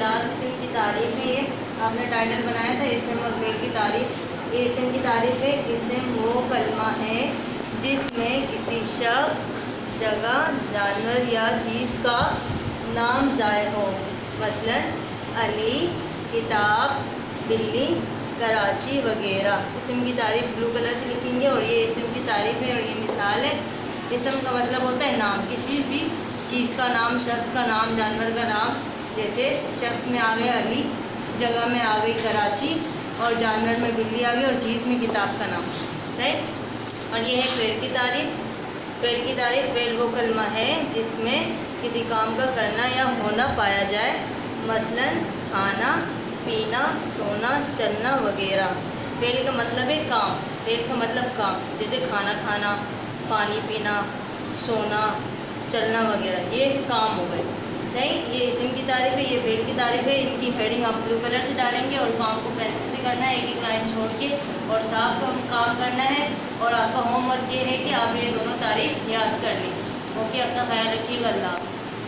Last इसम की तारीफ है। ये आपने टाइटल बनाया था इसम और फ़ेल की तारीफ। ये इसम की तारीफ है। इसम वो कलमा है जिसमें किसी शख्स, जगह, जानवर या चीज़ का नाम ज़ाहिर हो। मसलन अली, किताब, बिल्ली, कराची वगैरह। इसम की तारीफ़ ब्लू कलर से लिखेंगे और ये इसम की तारीफ़ है और ये मिसाल है। इसम का मतलब होता है नाम, किसी भी चीज़ का नाम, शख्स का नाम, जानवर का नाम। जैसे शख्स में आ गया अली, जगह में आ गई कराची और जानवर में बिल्ली आ गई और चीज़ में किताब का नाम। राइट। और ये है फ़ेल की तारीफ़। फ़ेल की तारीफ़, फ़ेल वो कलमा है जिसमें किसी काम का करना या होना पाया जाए। मसलन खाना, पीना, सोना, चलना वगैरह। फ़ेल का मतलब है काम। फ़ेल का मतलब काम, जैसे खाना खाना, पानी पीना, सोना, चलना वगैरह, ये काम हो गए। सही। ये इसम की तारीफ़ है, ये फ़ेल की तारीफ़ है। इनकी हेडिंग आप ब्लू कलर से डालेंगे और काम को पेंसिल से करना है, एक एक लाइन छोड़ के और साफ काम करना है। और आपका होमवर्क ये है कि आप ये दोनों तारीफ़ याद कर लें। ओके, अपना ख्याल रखिएगा। अल्लाह हाफ़िज़।